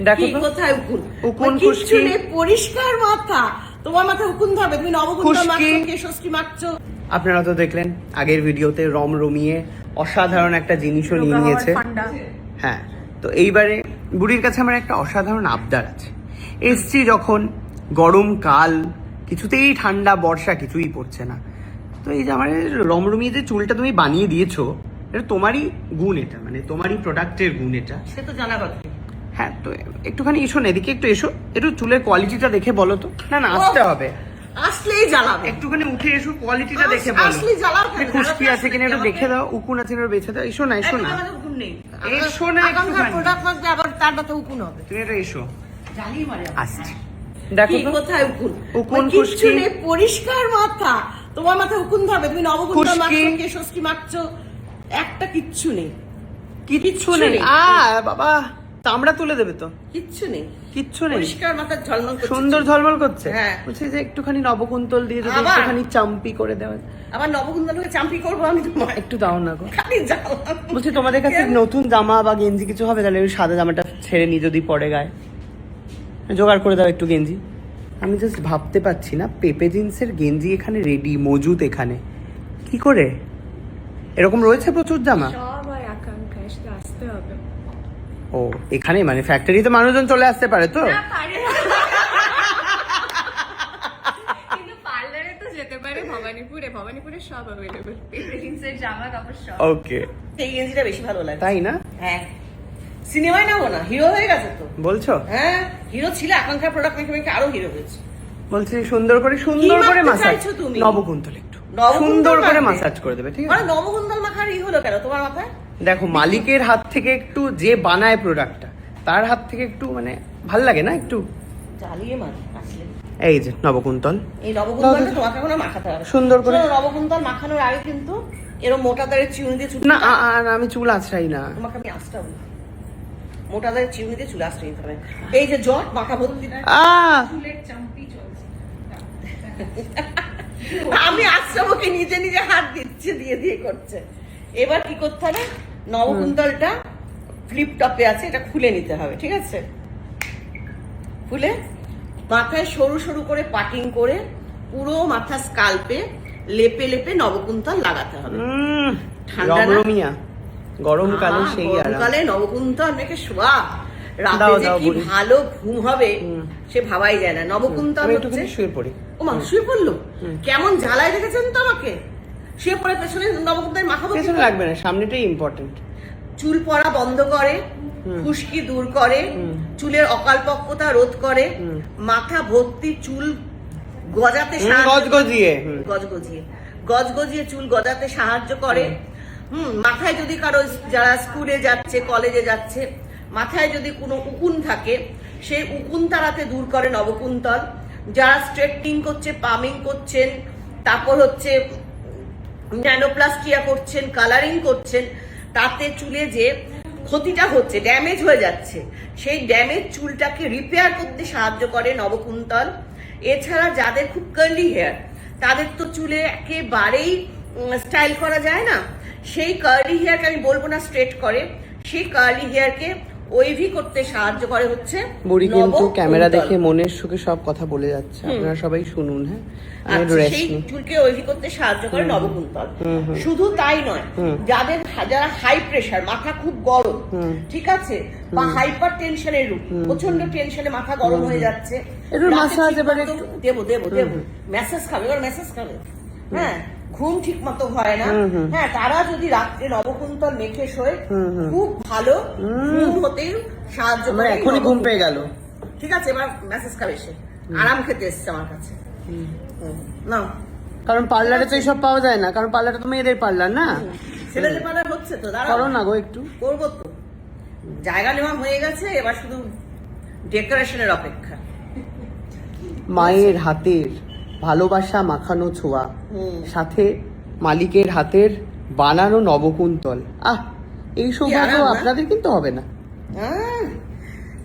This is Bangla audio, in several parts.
দেখো তো কোথায় উকুন? উকুন কিচ্ছু নেই, পরিষ্কার মাথা। তোমার মাথায় উকুন ধরবে, তুমি নবকুন্তল মাখছো, কেশস্কি মাখছো। আপনারা তো দেখলেন আগের ভিডিওতে রমিয়ে অসাধারণ একটা জিনিসও নিয়ে নিয়েছে। হ্যাঁ, তো এইবারে বুড়ির কাছে আমার একটা অসাধারণ আবদার আছে। এসছি যখন, গরমকাল, কিছুতেই ঠান্ডা বর্ষা কিছুই পড়ছে না, তো এই যে আমার রমিয়ে যে চুলটা তুমি বানিয়ে দিয়েছো, এটা তোমারই গুণ, এটা মানে তোমারই প্রোডাক্টের গুণ এটা। সে তো জানা কথা। হ্যাঁ, তো একটুখানি এসো না, এদিকে একটু এসো, একটু চুলের কোয়ালিটিটা দেখে বলো তো। না না, আসতে হবে, আসলেই জ্বালাবে। একটুখানি উঠে এসো, কোয়ালিটিটা দেখে বলো। আসলেই জ্বালাও কেন? খুশকি আছে কিনা একটু দেখে দাও, উকুন আছে কিনা বেছে দাও। এসো না, এসো না, উকুন নেই। এসো না, আকাঙ্ক্ষার প্রোডাক্ট মাখবে, আবার তার মাথা উকুন হবে। তুমি এটা এসো, জ্বালিয়ে মারে। আসছি। দেখো তো কোথায় উকুন? উকুন, কিচ্ছু নেই, পরিষ্কার মাথা। তোমার মাথায় উকুন ধরবে, তুমি নবকুন্তল মাখছো, কেশস্কি মাখছো, একটা কিচ্ছু নেই। কিচ্ছু নেই। বাবা, চামড়া তুলে দেবে তো। কিচ্ছু নেই, কিচ্ছু নেই, পরিষ্কার মাথা, ঝলমল করছে। সুন্দর ঝলমল করছে। হ্যাঁ, বলছি যে একটুখানি নবকুন্তল দিয়ে যদি একটুখানি চাম্পি করে দেওয়া। আবার নবকুন্তলকে চাম্পি করবো আমি? তোমার একটু দাও না গো। খালি জ্বালা। বলছি তোমাদের কাছে নতুন জামা বা গেঞ্জি কিছু হবে, তাহলে ওই সাদা জামাটা ছেড়ে নি যদি পরে গায়ে, জোগাড় করে দাও একটু গেঞ্জি। আমি জাস্ট ভাবতে পারছি না, পেপে জিন্সের গেঞ্জি এখানে রেডি মজুদ, এখানে কি করে এরকম রয়েছে প্রচুর জামা। আসতে হবে। ও, এখানে মানে ফ্যাক্টরিতে মানুষজন চলে আসতে পারে তো? কিন্তু পার্লারে তো যেতে পারে, ভবানীপুরে সব अवेलेबल, পেপে জিন্সের জামা কাপড় সব। ওকে, এই গেঞ্জিটা বেশি ভালো লাগে। তাই না? হ্যাঁ, সিনেমায় নাও না, হিরো হয়ে গেছে তো। বলছো? হ্যাঁ, হিরো ছিল, আকাঙ্ক্ষার প্রোডাক্ট মেখে মেখে আরো হিরো হয়েছে। বলছি সুন্দর করে মাসাজ, নবকুন্তল একটু সুন্দর করে মাসাজ করে দেবে, ঠিক আছে? নবকুন্তল মাখার হলো কেন তোমার মাথায়? দেখো, মালিকের হাত থেকে একটু, যে বানায় প্রোডাক্টটা তার হাত থেকে একটু মানে ভাল লাগে না একটু? জ্বালিয়ে মারে আসলে। এই যে নবকুন্তল, এই নবকুন্তলটা তোমাকে কোনো মাখাতে হবে সুন্দর করে। নবকুন্তল মাখানোর আগে কিন্তু এরকম মোটা দাঁড়ের চিউনি দিয়ে চুল না, আমি চুল আছড়াই না। তোমাকে আমি আসতে মোটা দাঁড়ের চিউনি দিয়ে চুল আশ্রয় নিতে হবে। এই যে জট মাখা বদল চুলের চাম্পি চলছে। আমি আশ্রমকে নিজে নিজে হাত দিচ্ছে, দিয়ে করছে। এবার কি করতে হবে, নবকুন্তলটা ফ্লিপ টপে আছে, এটা খুলে নিতে হবে, ঠিক আছে? খুলে মাথায় সরু সরু করে পাটিং করে পুরো মাথা স্কাল্পে লেপে লেপে নবকুন্তল লাগাতে হবে। ঠান্ডা না, গরমকালে সেই গরমকালে নবকুন্তল মেখে শোয়া, রাতে যে কি ভালো ঘুম হবে সে ভাবাই যায় না। নবকুন্তল হচ্ছে, শুয়ে পড়ি। ওমা, শুয়ে পড়লো, কেমন ঝালাই রেখেছেন তো আমাকে। শুয়ে পড়ে পেছনে নবকুন্তল মাখাবো। পেছনে লাগবে না, সামনেটাই ইম্পর্টেন্ট। চুল পড়া বন্ধ করে, খুশকি দূর করে, চুলের অকালপক্কতা রোধ করে, মাথা ভর্তি চুল গজাতে গজগজিয়ে চুল গজাতে সাহায্য করে। মাথায় যদি কারো, যারা স্কুলে যাচ্ছে, কলেজে যাচ্ছে, মাথায় যদি কোনো উকুন থাকে, সেই উকুন তাড়াতে দূর করে নবকুন্তল। যারা স্ট্রেটনিং করছে, পামিং করছেন, তারপর হচ্ছে ন্যানোপ্লাস্টিয়া করছেন, কালারিং করছেন, তাতে চুলে যে ক্ষতিটা হচ্ছে, ড্যামেজ হয়ে যাচ্ছে, সেই ড্যামেজ চুলটাকে রিপেয়ার করতে সাহায্য করে নবকুন্তল। এছাড়া যাদের খুব কার্লি হেয়ার, তাদের তো চুলে একেবারেই স্টাইল করা যায় না, সেই কার্লি হেয়ারকে, আমি বলবো না স্ট্রেট করে, সেই কার্লি হেয়ারকে ওয়েভি করতে সাহায্য করে হচ্ছে বুড়ি। কিন্তু ক্যামেরা দেখে মনের সুখে সব কথা বলে যাচ্ছে, আপনারা সবাই শুনুন। হ্যাঁ, সেই চুলকে ওয়েভি করতে সাহায্য করে নবকুন্তল। শুধু তাই নয়, যারা হাই প্রেসার, মাথা খুব গরম, ঠিক আছে, বা হাইপার টেনশনের রূপ, প্রচন্ড টেনশনে মাথা গরম হয়ে যাচ্ছে, দেবো মেসেজ খাবে, এবার মেসেজ খাবে। হ্যাঁ, ঘুম ঠিক মতো হয় না, হ্যাঁ, তারা যদি রাত্রে নবকুন্তল মেখে শোয়, খুব ভালো ঘুম হতেই সাহায্য করে। এখনই ঘুম পেয়ে গেল, ঠিক আছে, এবার মেসেজ খাবে, সে আরাম খেতে এসছে আমার কাছে না। কারণ পার্লারে তো এইসব পাওয়া যায় না, কারণ পার্লারটা তো মেয়েদের পার্লার না, ছেলেদের পার্লার হচ্ছে তো। করো না গো, একটু করবো তো, জায়গা নেওয়া হয়ে গেছে, এবার শুধু ডেকোরেশনের অপেক্ষা। মায়ের হাতের ভালোবাসা মাখানো ছোঁয়া, সাথে মালিকের হাতের বানানো নবকুন্তল, এই সৌভাগ্য আপনাদের কিন্তু হবে না।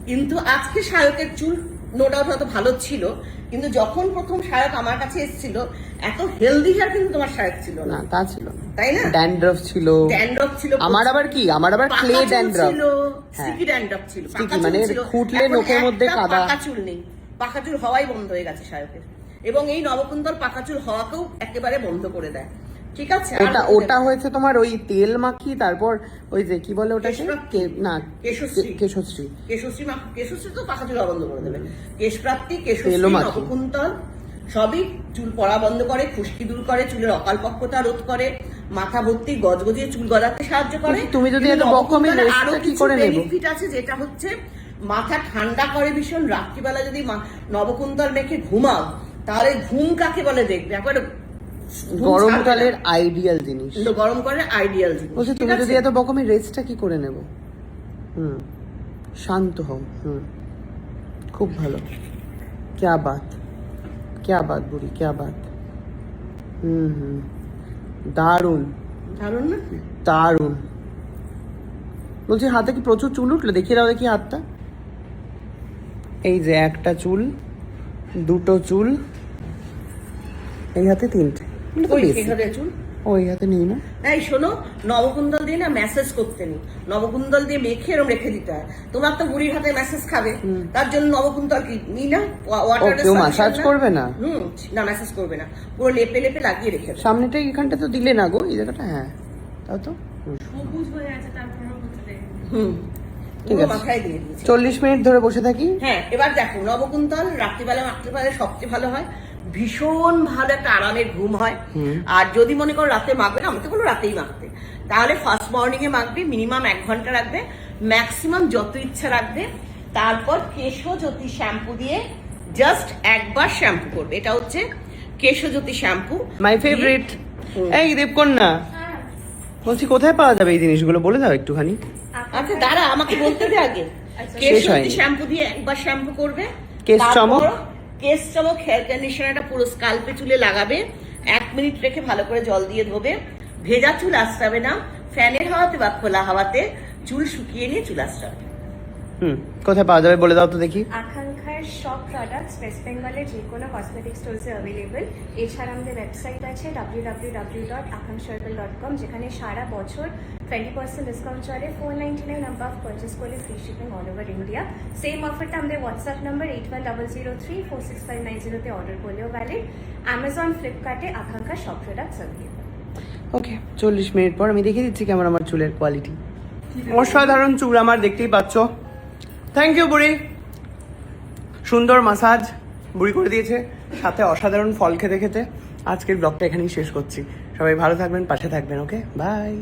কিন্তু আজকে শায়কের চুল নো ডাউট হয়তো ভালো ছিল, কিন্তু যখন প্রথম শায়ক আমার কাছে এসেছিল, এত হেলদি হেয়ার কিন্তু তোমার শায়ক ছিল না। তা ছিল না। তাই না? ড্যান্ড্রফ ছিল, ড্যান্ড্রফ ছিল, আমার আবার কি, আমার আবার ক্লে পাকা চুল ড্যান্ড্রফ। ছিল, হ্যাঁ। sticky dandruff ছিল, Sticky পাকা চুল মানে ছিল। খুঁটলে এখন নখের মধ্যে একটা কাদা। পাকা চুল নেই, পাকা চুল হওয়াই বন্ধ হয়ে গেছে সায়কের, এবং এই নবকুন্তল পাকা চুল হওয়াকেও একেবারে বন্ধ করে দেয়। ঠিক আছে, আর ওটা হয়েছে তোমার ওই তেল মাখি, তারপর ওই যে কি বলে ওটাকে, না কেশশ্রী। কেশশ্রী, কেশশ্রী তো পাকা চুল হওয়া বন্ধ করে দেবে। কেশপ্রাপ্তি, তেলও কেশশ্রী, মাখি। নবকুন্তল সবই চুল পড়া বন্ধ করে, খুশকি দূর করে, চুলের অকালপক্কতা রোধ করে, মাথা ভর্তি গজগজিয়ে চুল গজাতে সাহায্য করে। তুমি যদি কিন্তু এত বকো, আমি নবকুন্তলের rest আরো টা কি কিছু করে নেব? benefit আছে, যেটা হচ্ছে মাথা ঠান্ডা করে ভীষণ। রাত্রিবেলা যদি নবকুন্তল মেখে ঘুমাও, তাহলে ঘুম কাকে বলে দেখবে একবারে গরমকালের আইডিয়াল জিনিস। গরমকালের আইডিয়াল জিনিস। বলছি তুমি ঠিক যদি আছে? এত বকো, আমি রেস্টটা কি করে নেব? শান্ত হও। খুব ভালো। क्या बात বুড়ি, क्या बात। দারুণ দারুণ না? দারুণ। বলছি হাতে কি প্রচুর চুল উঠলো? দেখিয়ে দাও দেখি হাতটা। এই যে একটা চুল, দুটো চুল, এই হাতে তিনটে। এটা তো ওই বেশি। এখানে চুল। ওই হাতে নেই না? এই শোনো, নবকুন্দল দিয়ে না ম্যাসেজ করতে নেই, নবকুন্দল দিয়ে মেখে এরম রেখে দিতে হয়। তোমার তো বুড়ির হাতে ম্যাসেজ খাবে, তার জন্য নবকুন্দল কি নি না, ওয়াটার কেউ massage করবে না? না, ম্যাসেজ করবে না, পুরো লেপে লেপে লাগিয়ে রেখে দাও। সামনেটা এখানটা তো দিলে না গো, এই জায়গাটা। হ্যাঁ তাও তো। সবুজ হয়ে আছে, তারপরেও হচ্ছে ঠিক পুরো আছে। মাথায় দিয়ে দিয়েছি। 40 মিনিট ধরে বসে থাকি। হ্যাঁ, এবার দেখো নবকুন্তল রাত্রিবেলা মাখতে পারলে সবচেয়ে ভালো হয়, ভীষণ ভালো একটা আরামের ঘুম হয়। আর যদি মনে করো রাতে মাখবে না, আমি তো বলবো রাতেই মাখতে, তাহলে ফার্স্ট মর্নিং এ মাখবে, মিনিমাম 1 ঘন্টা রাখবে, ম্যাক্সিমাম যত ইচ্ছা রাখবে। তারপর কেশজ্যোতি শ্যাম্পু দিয়ে জাস্ট একবার শ্যাম্পু করবে। এটা হচ্ছে কেশজ্যোতি শ্যাম্পু, মাই ফেভারিট। এই দেবকন্যা, বলছি কোথায় পাওয়া যাবে এই জিনিসগুলো, বলে দাও একটুখানি। আচ্ছা দাঁড়া, আমাকে বলতে দে আগে। শেষ কেশজ্যোতি হয়নি। শ্যাম্পু দিয়ে একবার শ্যাম্পু করবে, কেশ চমক? তারপর কেশ চমক হেয়ার কন্ডিশনারটা পুরো স্কাল্পে চুলে লাগাবে, 1 মিনিট রেখে ভালো করে জল দিয়ে ধোবে। ভেজা চুল আঁচড়াবে না, ফ্যানের হাওয়াতে বা খোলা হাওয়াতে চুল শুকিয়ে নিয়ে চুল আঁচড়াবে। কোথায় পাওয়া যাবে বলে দাও তো দেখি। আকাঙ্ক্ষার সব প্রোডাক্টস ওয়েস্ট বেঙ্গলের যে কোনো কসমেটিক স্টোরসে অ্যাভেলেবেল। এছাড়া আমাদের ওয়েবসাইট আছে www.akankcircle.com, যেখানে সারা বছর 20% ডিসকাউন্ট চলে। 499 অ্যাবাভ পারচেস করলে free shipping all over India. Same অফারটা আমাদের হোয়াটসঅ্যাপ নাম্বার 8100346590 তে অর্ডার করলেও ভ্যালিড। অ্যামাজন, ফ্লিপকার্টে আকাঙ্ক্ষার সব প্রোডাক্টস অ্যাভেলেবেল। ওকে, 40 মিনিট পর আমি দেখিয়ে দিচ্ছি কেমন আমার চুলের কোয়ালিটি। অসাধারণ চুল আমার, দেখতেই পাচ্ছ। থ্যাংক ইউ বুড়ি, সুন্দর মাসাজ বুড়ি করে দিয়েছে, সাথে অসাধারণ ফল খেতে খেতে আজকের ব্লগটা এখানেই শেষ করছি। সবাই ভালো থাকবেন, পাশে থাকবেন। ওকে, বাই।